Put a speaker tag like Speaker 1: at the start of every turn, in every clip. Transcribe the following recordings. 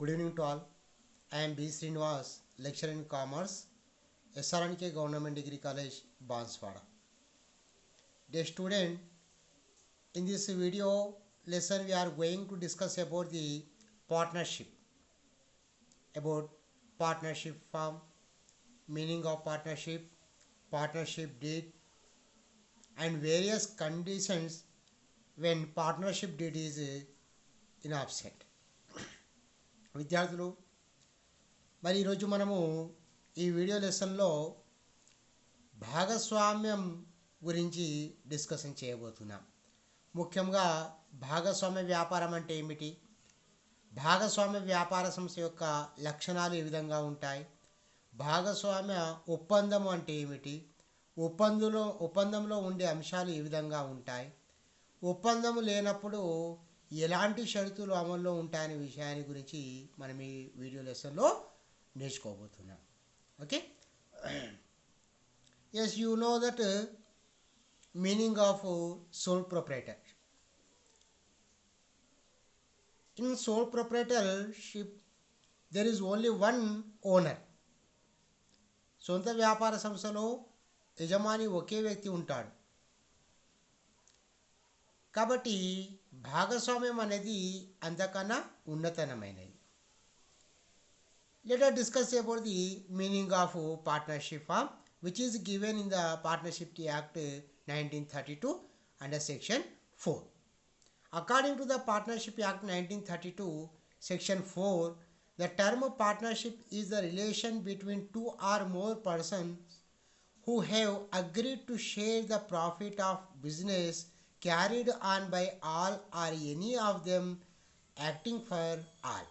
Speaker 1: Good evening to all. I am B. Srinivas, lecturer in commerce, SRNK Government Degree College, Banswara. Dear student, in this video lesson we are going to discuss about the partnership, about partnership form, meaning of partnership, partnership deed, and various conditions when partnership deed is in absent. విద్యార్థులు మరి ఈరోజు మనము ఈ video లెసన్లో భాగస్వామ్యం గురించి discussion చేయబోతున్నాం. ముఖ్యంగా భాగస్వామ్య వ్యాపారం అంటే ఏమిటి, భాగస్వామ్య వ్యాపార సంస్థ యొక్క లక్షణాలు ఏ విధంగా ఉంటాయి, భాగస్వామ్య ఒప్పందం అంటే ఏమిటి, ఒప్పందంలో ఉండే అంశాలు ఏ విధంగా ఉంటాయి, ఒప్పందం లేనప్పుడు ఎలాంటి షరతులు అమల్లో ఉంటాయనే విషయాన్ని గురించి మనం ఈ వీడియో లెసన్లో నేర్చుకోబోతున్నాం. Okay, yes you know that meaning of sole proprietor. In sole proprietorship there is only one owner. సొంత వ్యాపార సంస్థలో యజమాని ఒకే వ్యక్తి ఉంటాడు. కాబట్టి భాగస్వామ్యం అనేది అంతకన్నా ఉన్నతమైనది. Let us discuss about the meaning of partnership form, which is given in the Partnership Act 1932 under section 4. According to the Partnership Act 1932 section 4, the term partnership is the relation between two or more persons who have agreed to share the profit of business carried on by all or any of them acting for all.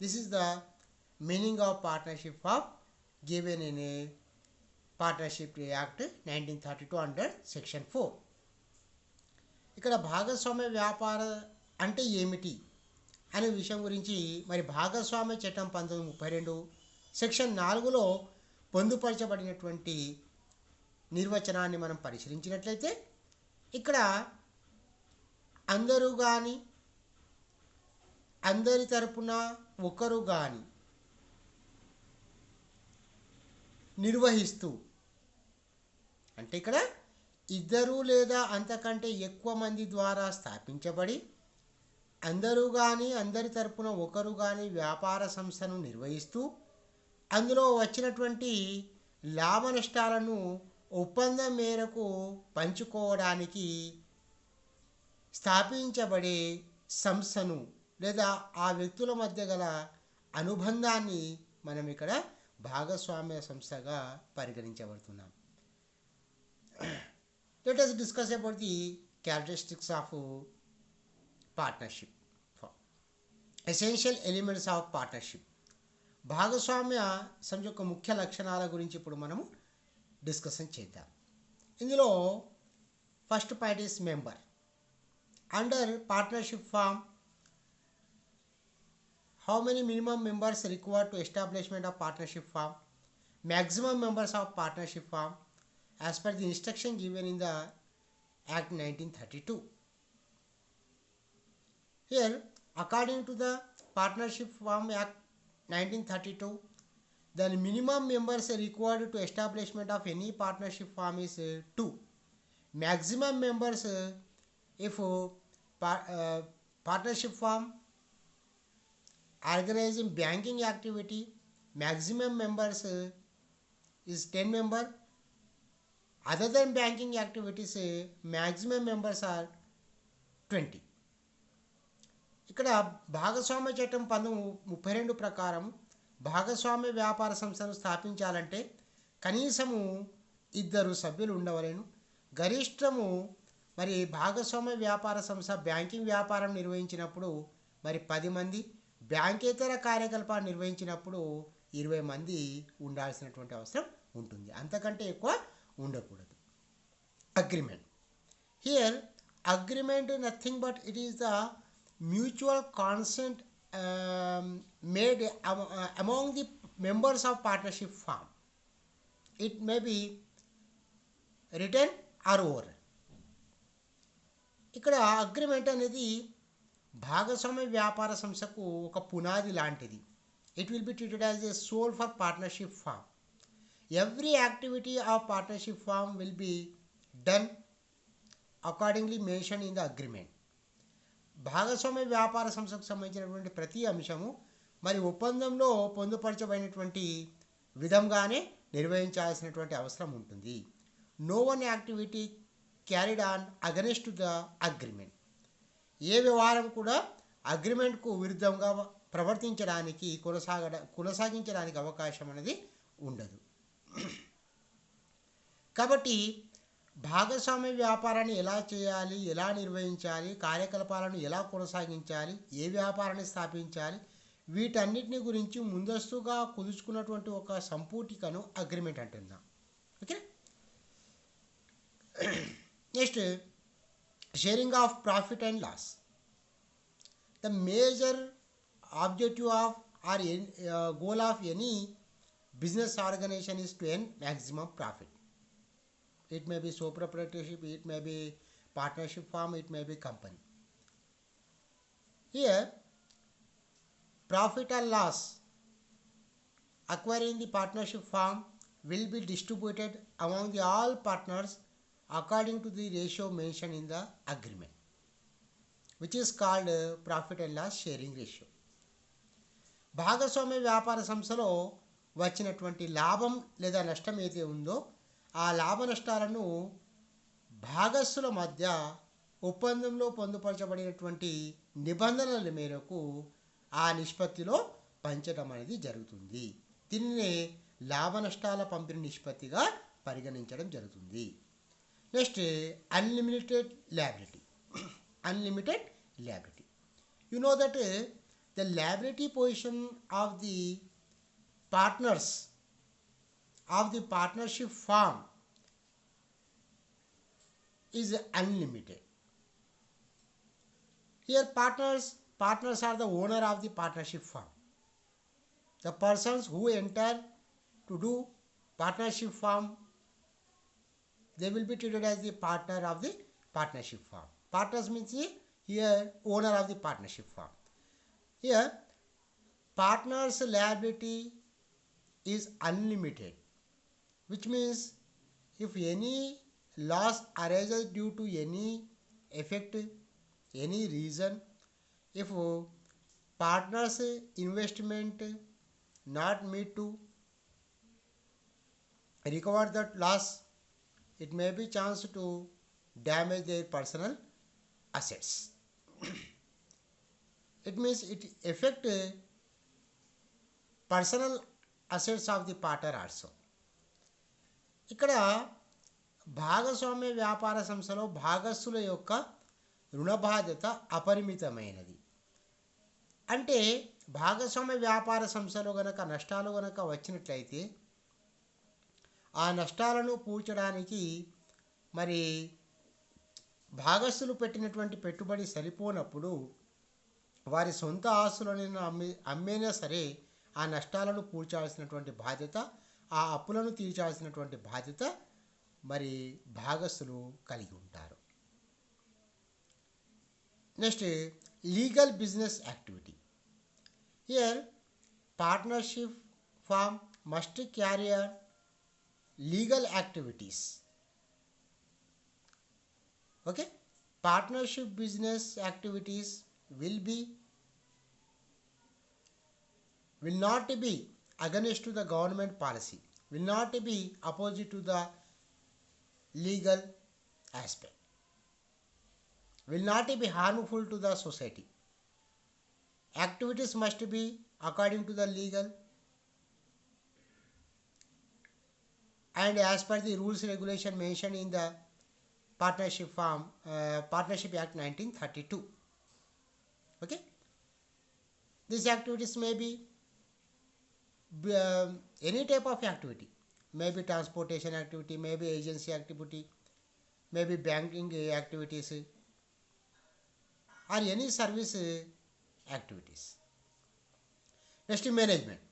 Speaker 1: This is the meaning of partnership form given in a Partnership Act 1932 under section 4. ఇక్కడ భాగస్వామ్య వ్యాపార అంటే ఏమిటి అనే విషయం గురించి మరి భాగస్వామ్య చట్టం 1932 సెక్షన్ 4లో పొందుపరచబడినటువంటి నిర్వచనాన్ని మనం పరిశీలించినట్లయితే ఇక్కడ అందరూ కానీ అందరి తరపున ఒకరు కానీ నిర్వహిస్తూ, అంటే ఇక్కడ ఇద్దరు లేదా అంతకంటే ఎక్కువ మంది ద్వారా స్థాపించబడి అందరూ కానీ అందరి తరపున ఒకరు కానీ వ్యాపార సంస్థను నిర్వహిస్తూ అందులో వచ్చినటువంటి లాభ నష్టాలను ఒప్పందం మేరకు పంచుకోవడానికి స్థాపించబడే సంస్థను లేదా ఆ వ్యక్తుల మధ్య గల అనుబంధాన్ని మనం ఇక్కడ భాగస్వామ్య సంస్థగా పరిగణించబడుతున్నాం. Let us discuss about the characteristics of partnership. Essential elements of partnership. భాగస్వామ్య సంస్థ యొక్క ముఖ్య లక్షణాల గురించి ఇప్పుడు మనము డిస్కషన్ చేద్దాం. ఇందులో first point is member. Under partnership firm, how many minimum members required to establishment of partnership firm, maximum members of partnership firm as per the instruction given in the Act 1932. Here, according to the Partnership Firm Act 1932, the minimum members required to establishment of any partnership firm is 2. Maximum members if partnership firm organizing banking activity, maximum members is 10 members. Other than banking activities, maximum members are 20. ఇక్కడ భాగస్వామ్య చట్టం 1932 ప్రకారం భాగస్వామ్య వ్యాపార సంస్థను స్థాపించాలంటే కనీసము 2 సభ్యులు ఉండవలేను. గరిష్టము మరి భాగస్వామ్య వ్యాపార సంస్థ బ్యాంకింగ్ వ్యాపారం నిర్వహించినప్పుడు మరి 10 మంది, బ్యాంకేతర కార్యకలాపాలు నిర్వహించినప్పుడు 20 మంది ఉండాల్సినటువంటి అవసరం ఉంటుంది. అంతకంటే ఎక్కువ ఉండకూడదు. Agreement. Here agreement nothing but it is the mutual consent made among the members of partnership firm. It may be written or oral. ఇక్కడ అగ్రిమెంట్ అనేది భాగస్వామ్య వ్యాపార సంస్థకు ఒక పునాది లాంటిది. It will be treated as a soul for partnership firm. Every activity of partnership firm will be done accordingly mention in the agreement. భాగస్వామ్య వ్యాపార సంస్థకు సంబంధించినటువంటి ప్రతి అంశము మరి ఒప్పందంలో పొందుపరచబడినటువంటి విధంగానే నిర్వహించాల్సినటువంటి అవసరం ఉంటుంది. No one activity carried on against the agreement. ఏ వ్యవహారం కూడా అగ్రిమెంట్కు విరుద్ధంగా ప్రవర్తించడానికి కొనసాగించడానికి అవకాశం అనేది ఉండదు. కాబట్టి భాగస్వామ్య వ్యాపారాన్ని ఎలా చేయాలి, ఎలా నిర్వహించాలి, కార్యకలాపాలను ఎలా కొనసాగించాలి, ఏ వ్యాపారాన్ని స్థాపించాలి, వీటన్నిటిని గురించి ముందస్తుగా కుదుర్చుకున్నటువంటి ఒక సంపూర్ణికను అగ్రిమెంట్ అంటున్నాం. Okay. Next, sharing of profit and loss. The major objective of or goal of any business organization is to earn maximum profit. It may be sole proprietorship, it may be partnership firm, it may be company. Here, profit or loss acquired in the partnership firm will be distributed among the all partners according to the ratio mentioned in the agreement, which is called profit and loss sharing ratio. భాగస్వామ్య వ్యాపార సంస్థలో వచ్చినటువంటి లాభం లేదా నష్టం ఏదైతే ఉందో ఆ లాభ నష్టాలను భాగస్సుల మధ్య ఒప్పందంలో పొందుపరచబడినటువంటి నిబంధనల మేరకు ఆ నిష్పత్తిలో పంచడం అనేది జరుగుతుంది. దీనినే లాభ నష్టాల పంపిణీ నిష్పత్తిగా పరిగణించడం జరుగుతుంది. Next, unlimited liability. Unlimited liability. You know that the liability position of the partners of the partnership firm is unlimited. Here partners are the owner of the partnership firm. The persons who enter to do partnership firm, they will be treated as the partner of the partnership firm. Partners means here owner of the partnership firm. Here partners liability is unlimited, which means if any loss arises due to any effect, any reason, if partners investment not meet to recover that loss, it may be chance to damage their personal assets. It means it affect personal assets of the partner also. ఇక్కడ భాగస్వామ్య వ్యాపార సంస్థలో భాగస్థుల యొక్క రుణ బాధ్యత అపరిమితమైనది. అంటే భాగస్వామ్య వ్యాపార సంస్థలో గనక నష్టాలు గనక వచ్చినట్లయితే ఆ నష్టాలను పూడ్చడానికి మరి భాగస్థులు పెట్టినటువంటి పెట్టుబడి సరిపోనప్పుడు వారి సొంత ఆస్తులను అమ్మేనా సరే ఆ నష్టాలను పూడ్చాల్సినటువంటి బాధ్యత, ఆ అప్పులను తీర్చాల్సినటువంటి బాధ్యత మరి భాగస్థులు కలిగి ఉంటారు. Next, legal business activity. Here partnership firm must carrier legal activities. Okay. Partnership business activities will not be against to the government policy, will not be opposite to the legal aspect, will not be harmful to the society. Activities must be according to the legal and as per the rules regulation mentioned in the Partnership Act 1932. Okay. These activities may be any type of activity, maybe transportation activity, maybe agency activity, maybe banking activities, or any service activities. Next, management.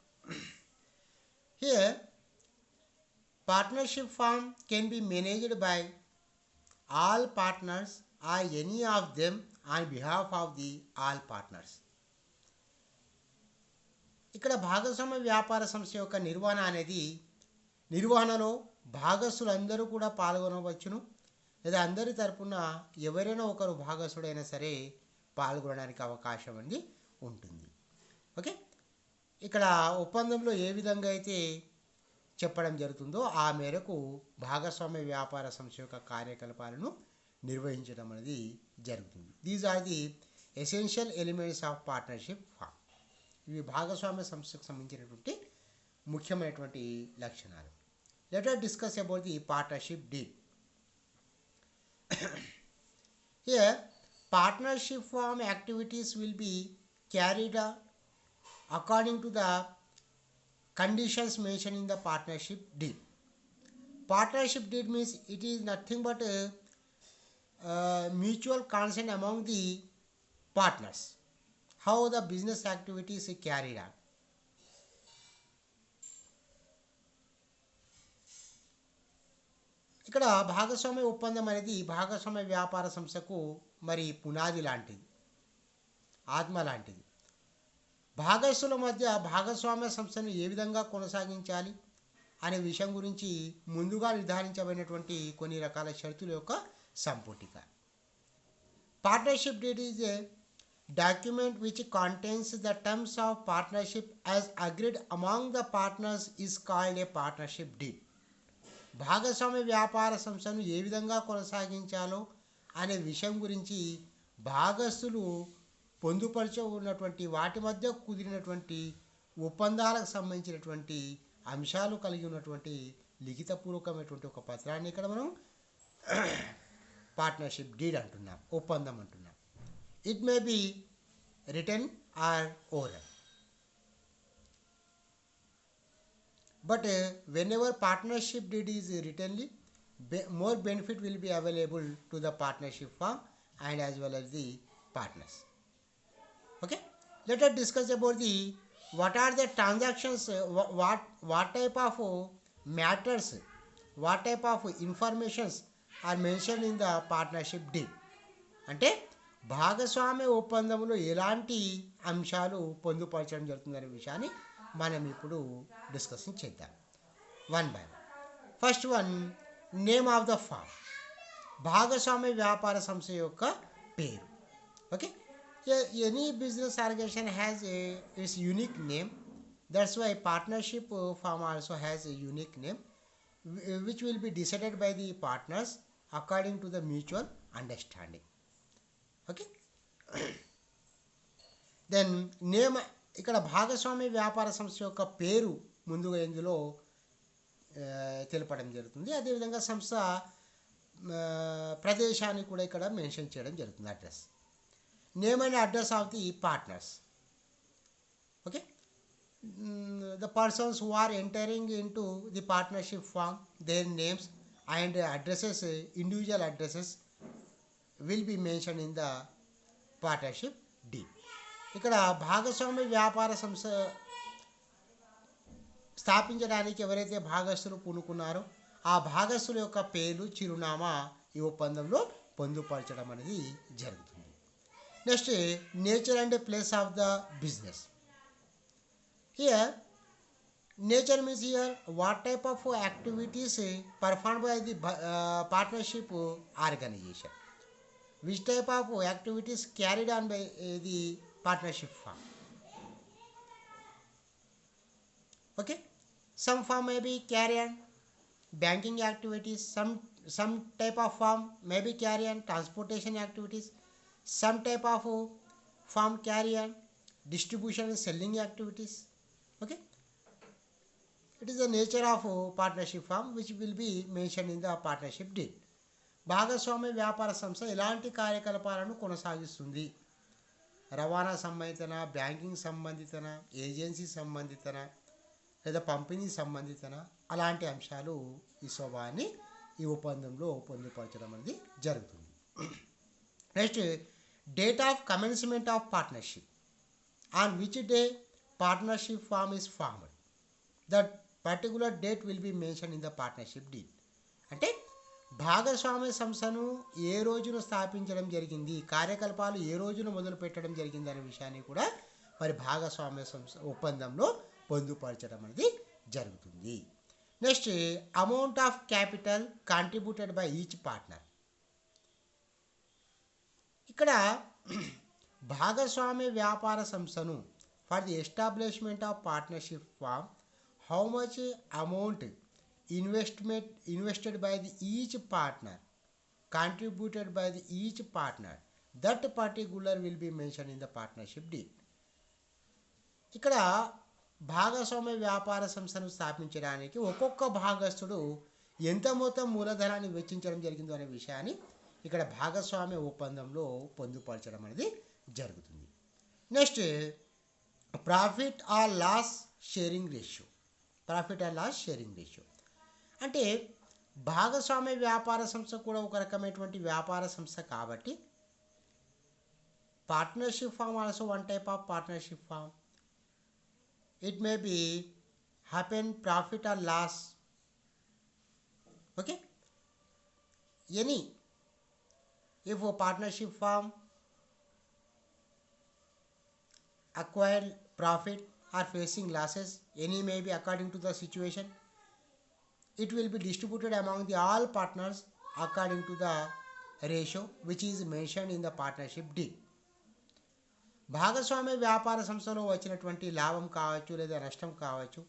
Speaker 1: Here partnership firm can be managed by all partners or any of them on behalf of the all partners. ఇక్కడ భాగస్వామ్య వ్యాపార సంస్థ యొక్క నిర్వహణలో భాగస్థులందరూ కూడా పాల్గొనవచ్చును, లేదా అందరి తరపున ఎవరైనా ఒకరు భాగస్థుడైనా సరే పాల్గొనడానికి అవకాశం అనేది ఉంటుంది. ఓకే, ఇక్కడ ఒప్పందంలో ఏ విధంగా అయితే చెప్పడం జరుగుతుందో ఆ మేరకు భాగస్వామ్య వ్యాపార సంస్థ యొక్క కార్యకలాపాలను నిర్వహించడం అనేది జరుగుతుంది. These are the essential elements of partnership firm. ఇవి భాగస్వామ్య సంస్థకు సంబంధించినటువంటి ముఖ్యమైనటువంటి లక్షణాలు. Let us discuss about the partnership deed. Here, partnership form activities will be carried out according to the conditions mentioned in the partnership deed. Partnership deed means it is nothing but a mutual consent among the partners, how the business activities is carried out. ఇక్కడ భాగస్వామ్య ఒప్పందం అనేది భాగస్వామ్య వ్యాపార సంస్థకు మరి పునాది లాంటిది, ఆత్మ లాంటిది. భాగస్థుల మధ్య భాగస్వామ్య సంస్థను ఏ విధంగా కొనసాగించాలి అనే విషయం గురించి ముందుగా నిర్ధారించబడినటువంటి కొన్ని రకాల షరతుల యొక్క సంపుటిక. Partnership deed is a document which contains the terms of partnership as agreed among the partners is called a partnership deed. భాగస్వామ్య వ్యాపార సంస్థను ఏ విధంగా కొనసాగించాలో అనే విషయం గురించి భాగస్థులు పొందుపరచ ఉన్నటువంటి వాటి మధ్య కుదిరినటువంటి ఒప్పందాలకు సంబంధించినటువంటి అంశాలు కలిగి ఉన్నటువంటి లిఖితపూర్వకమైనటువంటి ఒక పత్రాన్ని ఇక్కడ మనం పార్ట్నర్షిప్ డీడ్ అంటున్నాం, ఒప్పందం అంటున్నాం. It may be written or oral. But whenever partnership deed is written, more benefit will be available to the partnership firm and as well as the partners. Okay, let us discuss about the what are the transactions, what type of matters, what type of informations are mentioned in the partnership deed. అంటే భాగస్వామ్య ఒప్పందంలో ఎలాంటి అంశాలు పొందుపరచడం జరుగుతుందనే విషయాన్ని మనం ఇప్పుడు డిస్కషన్ చేద్దాం one by one. First one, name of the firm. భాగస్వామ్య వ్యాపార సంస్థ యొక్క పేరు. Okay, any business organization has its unique name. That's why partnership firm also has a unique name which will be decided by the partners according to the mutual understanding. Okay, then name. ఇక్కడ భాగస్వామ్య వ్యాపార సంస్థ యొక్క పేరు ముందుగా ఇందులో తెలపడం జరుగుతుంది. అదేవిధంగా సంస్థ ప్రదేశాన్ని కూడా ఇక్కడ మెన్షన్ చేయడం జరుగుతుంది, address. Name and address of the partners. Okay, the persons who are entering in to the partnership firm, their names and addresses, individual addresses will be mention in the partnership deed. ఇక్కడ భాగస్వామ్య వ్యాపార సంస్థ స్థాపించడానికి ఎవరైతే భాగస్థులు పూనుకున్నారో ఆ భాగస్థుల యొక్క పేరు, చిరునామా ఈ ఒప్పందంలో పొందుపరచడం అనేది జరుగుతుంది. Next, nature and place of the business. Here nature means here what type of activities perform by the partnership organization, which type of activities carried on by the partnership firm. Okay, some firm may be carry on banking activities, some type of firm may be carry on transportation activities, some type of firm carry on distribution and selling activities. Okay, it is the nature of partnership firm which will be mentioned in the partnership deed. భాగస్వామ్య వ్యాపార సంస్థ ఎలాంటి కార్యకలాపాలను కొనసాగిస్తుంది? రవాణా సంబంధితన, banking సంబంధితన, agency సంబంధితన, లేదా పంపిణీ సంబంధితన, అలాంటి అంశాలు ఈ స్వభావాన్ని ఈ ఒప్పందంలో పొందుపరచడం అనేది జరుగుతుంది. Next, date of commencement of partnership. On which day partnership firm is formed, that particular date will be mention in the partnership deed. అంటే భాగస్వామ్య సంస్థను ఏ రోజున స్థాపించడం జరిగింది, కార్యకలాపాలు ఏ రోజున మొదలు పెట్టడం జరిగింది అనే విషయాన్ని కూడా మరి భాగస్వామ్య సంస్థ ఒప్పందంలో పొందుపరచడం అనేది జరుగుతుంది. Next, amount of capital contributed by each partner. ఇక్కడ భాగస్వామ్య వ్యాపార సంస్థను for the establishment of partnership form how much amount invested by the each partner, contributed by the each partner, that particular will be mentioned in the partnership deed. ఇక్కడ భాగస్వామ్య వ్యాపార సంస్థను స్థాపించడానికి ఒక్కొక్క భాగస్థుడు ఎంత మొత్తం మూలధనాన్ని వెచ్చించడం జరిగిందో అనే విషయాన్ని ఇక్కడ భాగస్వామ్య ఒప్పందంలో పొందుపరచడం అనేది జరుగుతుంది. Next, profit or loss sharing ratio. Profit or loss sharing ratio అంటే భాగస్వామ్య వ్యాపార సంస్థ కూడా ఒక రకమైనటువంటి వ్యాపార సంస్థ కాబట్టి partnership firm also one type of partnership firm. It may be happen profit or loss. Okay, any if a partnership firm acquired profit or facing losses, any may be according to the situation, it will be distributed among the all partners according to the ratio which is mentioned in the partnership deed. భాగస్వామ్య వ్యాపార సంస్థలో వచ్చినటువంటి లాభం కావచ్చు లేదా నష్టం కావచ్చు,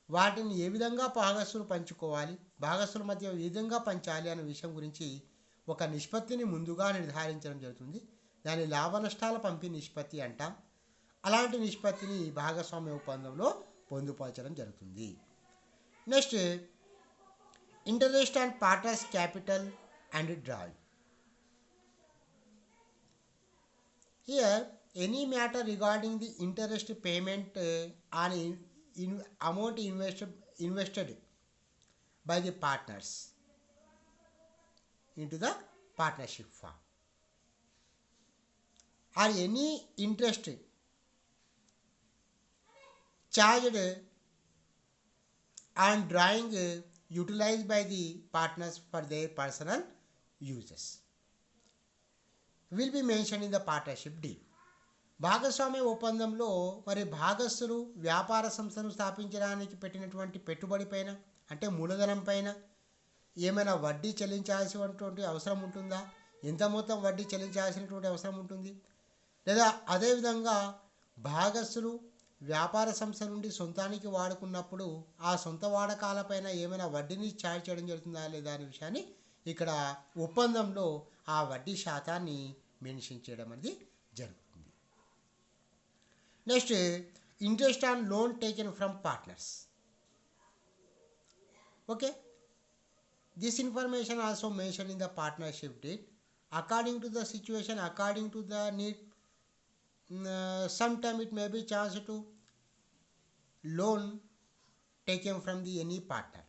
Speaker 1: వాటిని ఏ విధంగా భాగస్సులు పంచుకోవాలి, భాగస్సుల మధ్య ఏ విధంగా పంచాలి అనే విషయం గురించి ఒక నిష్పత్తిని ముందుగా నిర్ధారించడం జరుగుతుంది. దాని లాభ నష్టాల పంపిణీ నిష్పత్తి అంటాం. అలాంటి నిష్పత్తిని భాగస్వామ్య ఒప్పందంలో పొందుపరచడం జరుగుతుంది. Next, interest and partners capital and drawing. Here any matter regarding the interest payment on amount invested by the partners into the partnership firm, or any interest charged on drawing utilized by the partners for their personal uses will be mentioned in the partnership deed. భాగస్వామ్య ఒప్పందంలో మరి భాగస్థులు వ్యాపార సంస్థను స్థాపించడానికి పెట్టినటువంటి పెట్టుబడి పైన అంటే మూలధనం పైన ఏమైనా వడ్డీ చెల్లించాల్సినటువంటి అవసరం ఉంటుందా, ఎంత మొత్తం వడ్డీ చెల్లించాల్సినటువంటి అవసరం ఉంటుంది, లేదా అదేవిధంగా భాగస్థులు వ్యాపార సంస్థ నుండి సొంతానికి వాడుకున్నప్పుడు ఆ సొంత వాడకాలపైన ఏమైనా వడ్డీని ఛార్జ్ చేయడం జరుగుతుందా లేదా అనే విషయాన్ని ఇక్కడ ఒప్పందంలో ఆ వడ్డీ శాతాన్ని మెన్షన్ చేయడం అనేది జరుగుతుంది. Next, interest on loan taken from partners. Okay, this information also mentioned in the partnership deed. According to the situation, according to the need, sometime it may be charged to loan taken from the any partner.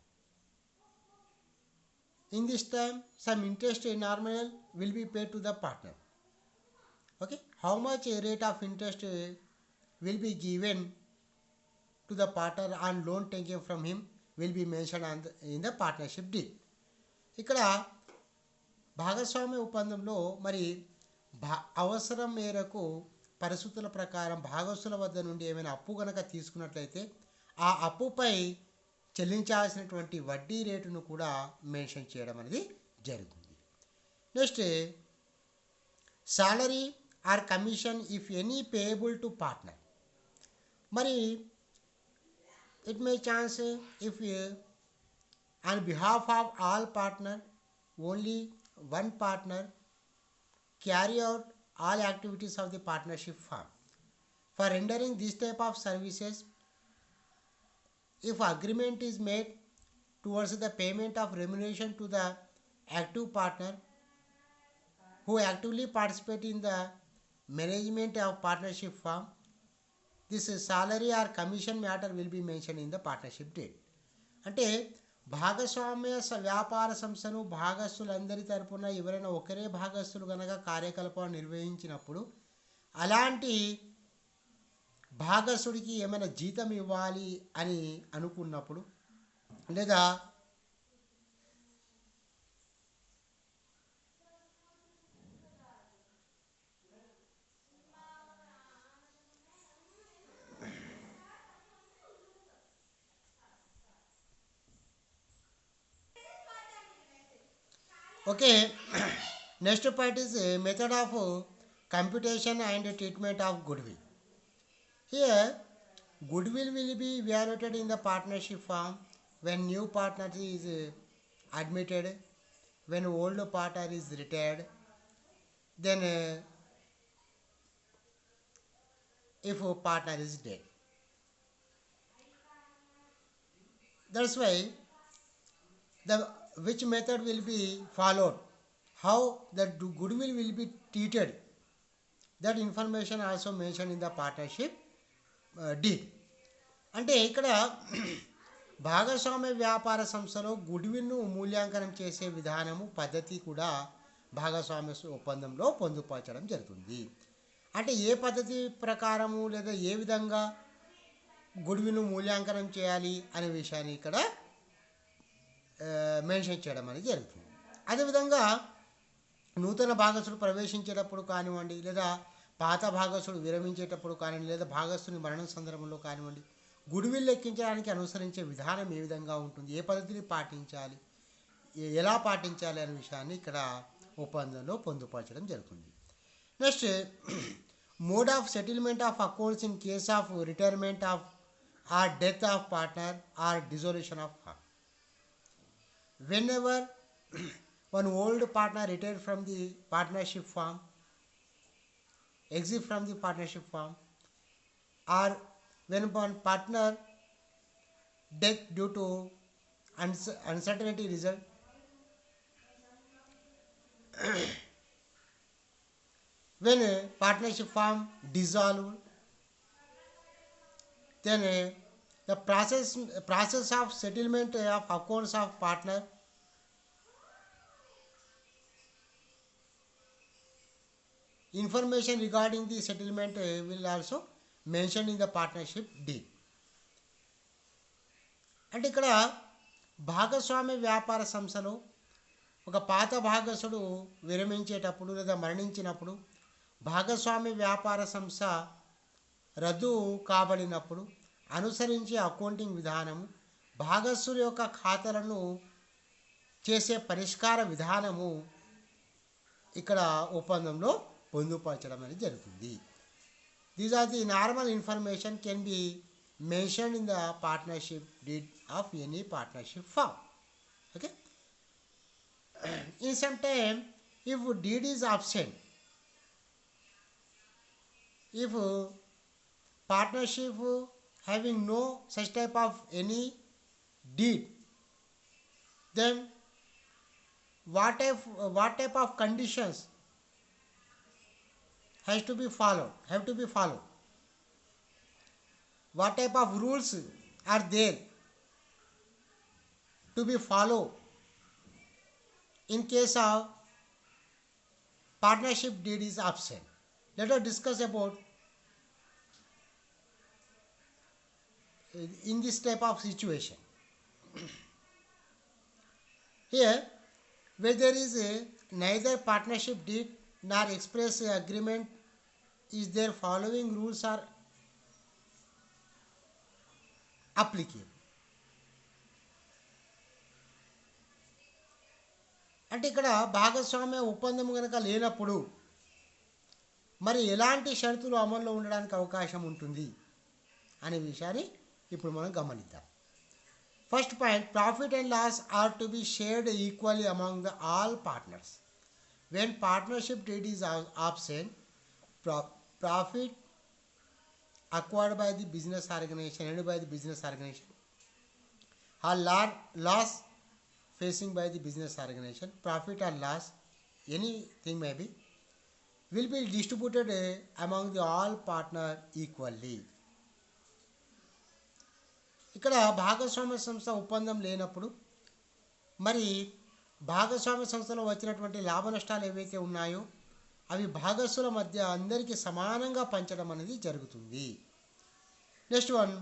Speaker 1: In this time, some interest nominal will be paid to the partner. Okay, how much rate of interest will be given to the partner on loan taken from him will be mentioned in the partnership deed. ఇక్కడ భాగస్వామ్య ఒప్పందంలో మరి అవసరం మేరకు పరిస్థితుల ప్రకారం భాగస్థుల వద్ద నుండి ఏమైనా అప్పు కనుక తీసుకున్నట్లయితే ఆ అప్పుపై చెల్లించాల్సినటువంటి వడ్డీ రేటును కూడా మెన్షన్ చేయడం అనేది జరుగుతుంది. Next, salary or commission if any payable to partner. మరి it may chance if on behalf of all partner, only one partner carry out all activities of the partnership firm. For rendering this type of services, if agreement is made towards the payment of remuneration to the active partner who actively participate in the management of partnership firm, this salary or commission matter will be mentioned in the partnership deed. అంటే భాగస్వామ్య వ్యాపార సంస్థను భాగస్థులందరి తరపున ఎవరైనా ఒకరే భాగస్థులు కనుక కార్యకలాపాలు నిర్వహించినప్పుడు అలాంటి భాగస్థుడికి ఏమైనా జీతం ఇవ్వాలి అని అనుకున్నప్పుడు లేదా Okay, next part is a method of computation and treatment of goodwill. Here, goodwill will be evaluated in the partnership form when new partner is admitted, when old partner is retired, then if a partner is dead. That's why the which method will be followed, how the goodwill will be treated, that information also mentioned in the partnership deed. అంటే ఇక్కడ భాగస్వామ్య వ్యాపార సంస్థలో గుడ్విల్ను మూల్యాంకనం చేసే విధానము పద్ధతి కూడా భాగస్వామ్య ఒప్పందంలో పొందుపరచడం జరుగుతుంది. అంటే ఏ పద్ధతి ప్రకారము లేదా ఏ విధంగా గుడ్విల్ను మూల్యాంకనం చేయాలి అనే విషయాన్ని ఇక్కడ మెన్షన్ చేయడం అనేది జరుగుతుంది. అదేవిధంగా నూతన భాగస్తుడు ప్రవేశించేటప్పుడు కానివ్వండి, లేదా పాత భాగస్తుడు విరమించేటప్పుడు కానివ్వండి, లేదా భాగస్తుని మరణం సందర్భంలో కానివ్వండి, గుడ్విల్ లెక్కించడానికి అనుసరించే విధానం ఏ విధంగా ఉంటుంది, ఏ పద్ధతిని పాటించాలి, ఎలా పాటించాలి అనే విషయాన్ని ఇక్కడ ఒప్పందంలో పొందుపరచడం జరుగుతుంది. Next, mode of settlement of accounts in case of retirement of or death of partner or dissolution of firm. Whenever one old partner retired from the partnership firm, exit from the partnership firm, or when one partner death due to uncertainty result, when a partnership firm dissolved, then the process of settlement of accounts of partner information regarding the settlement will also mentioned in the partnership deed. అంటే ఇక్కడ భాగస్వామ్య వ్యాపార సంస్థలో ఒక పాత భాగస్తుడు విరమించేటప్పుడు లేదా మరణించినప్పుడు భాగస్వామ్య వ్యాపార సంస్థ రద్దు కాబడినప్పుడు అనుసరించే అకౌంటింగ్ విధానము, భాగస్తుల యొక్క ఖాతాలను చేసే పరిష్కార విధానము ఇక్కడ ఒప్పందంలో పొందుపరచడం అనేది జరుగుతుంది. These are the normal information can be mention in the partnership deed of any partnership firm. Okay, in some time if deed is absent, if partnership having no such type of any deed, then what type of conditions have to be followed, what type of rules are there to be followed in case of partnership deed is absent. Let us discuss about in this type of situation. Here, where there is neither partnership deed nor express agreement is there, following rules are applicable. అంటే ఇక్కడ భాగస్వామ్య ఒప్పందం కనుక లేనప్పుడు మరి ఎలాంటి షరతులు అమల్లో ఉండడానికి అవకాశం ఉంటుంది అనే విషయాన్ని ఇప్పుడు మనం గమనిద్దాం. First point, profit and loss are to be shared equally among the all partners. When partnership deed is absent, profit acquired by the business organization, earned by the business organization, or loss facing by the business organization, profit or loss, anything may be, will be distributed among the all partner equally. ఇక్కడ భాగస్వామ్య సంస్థ ఒప్పందం లేనప్పుడు మరి భాగస్వామ్య సంస్థలో వచ్చినటువంటి లాభ నష్టాలు ఏవైతే ఉన్నాయో అవి భాగస్సుల మధ్య అందరికీ సమానంగా పంచడం అనేది జరుగుతుంది. Next one,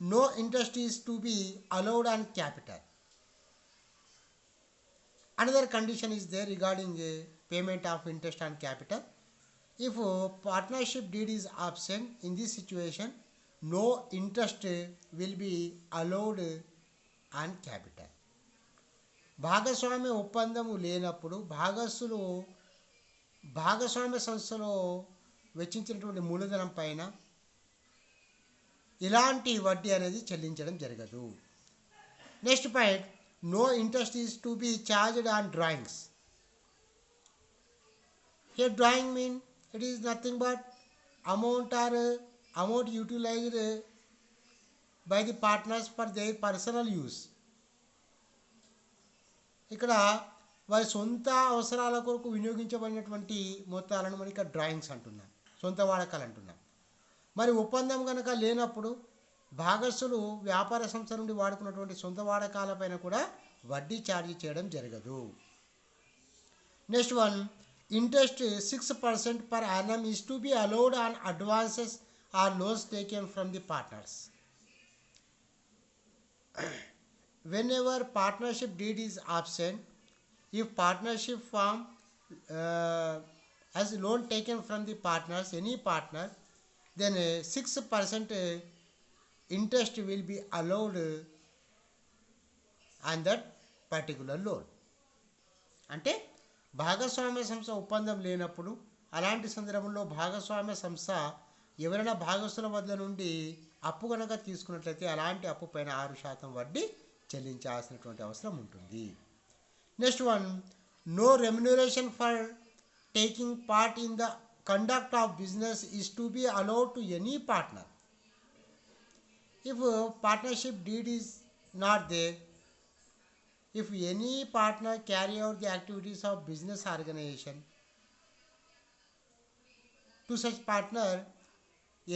Speaker 1: no interest is to be allowed on capital. Another condition is there regarding payment of interest on capital. If partnership deed is absent, in this situation, no interest will be allowed on capital. భాగస్వామ్య ఒప్పందము లేనప్పుడు భాగస్వామ్య సంస్థలో వెచ్చించినటువంటి మూలధనం పైన ఇలాంటి వడ్డీ అనేది చెల్లించడం జరగదు. Next point, no interest is to be charged on drawings. Here drawing mean it is nothing but amount utilized by the partners for their personal use. ఇక్కడ వారి సొంత అవసరాల కొరకు వినియోగించబడినటువంటి మొత్తాలను మనం ఇక్కడ డ్రాయింగ్స్ అంటున్నాం, సొంత వాడకాలు అంటున్నాం. మరి ఒప్పందం కనుక లేనప్పుడు భాగస్థులు వ్యాపార సంస్థ నుండి వాడుకున్నటువంటి సొంత వాడకాలపైన కూడా వడ్డీ ఛార్జీ చేయడం జరగదు. Next one, interest 6% per annum is to be allowed on advances or loans taken from the partners. Whenever partnership deed is absent, if partnership firm has loan taken from the partners, any partner, then 6% interest will be allowed on that particular loan. అంటే భాగస్వామ్య సంస్థ ఒప్పందం లేనప్పుడు అలాంటి సందర్భంలో భాగస్వామ్య సంస్థ ఎవరైనా భాగస్థుల వద్ద నుండి అప్పు కనుక తీసుకున్నట్లయితే అలాంటి అప్పు పైన 6% వడ్డీ చెల్లించాల్సినటువంటి అవసరం ఉంటుంది. Next one, no remuneration for taking part in the conduct of business is to be allowed to any partner. If partnership deed is not there, if any partner carry out the activities of business organization, to such partner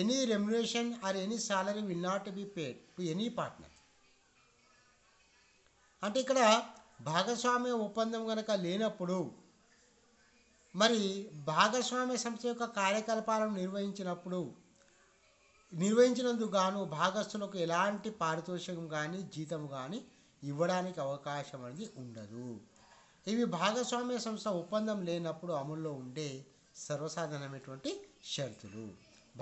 Speaker 1: any remuneration or any salary will not be paid to any partner. అంటే ఇక్కడ భాగస్వామ్య ఒప్పందం కనుక లేనప్పుడు మరి భాగస్వామ్య సంస్థ యొక్క కార్యకలాపాలను నిర్వహించినందుకు గాను భాగస్థులకు ఎలాంటి పారితోషికం కానీ జీతం కానీ ఇవ్వడానికి అవకాశం అనేది ఉండదు. ఇవి భాగస్వామ్య సంస్థ ఒప్పందం లేనప్పుడు అమల్లో ఉండే సర్వసాధారణమైనటువంటి షరతులు.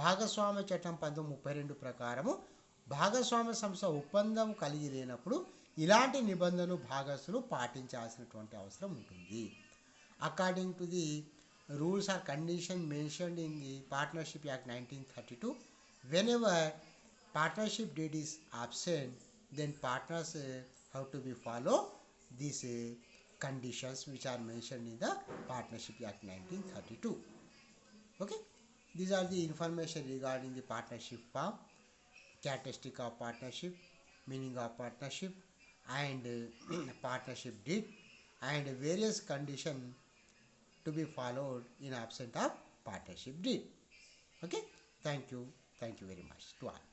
Speaker 1: భాగస్వామ్య చట్టం 1932 ప్రకారము భాగస్వామ్య సంస్థ ఒప్పందం కలిగి లేనప్పుడు ఇలాంటి నిబంధనలు భాగస్థులు పాటించాల్సినటువంటి అవసరం ఉంటుంది. According to the rules or condition mentioned in the partnership act 1932, whenever partnership deed is absent, then partners have to be follow these conditions which are mentioned in the Partnership Act 1932. Okay, these are the information regarding the partnership form, characteristic of partnership, meaning of partnership, and partnership deed, and various conditions to be followed in absence of partnership deed. Okay, thank you very much to all.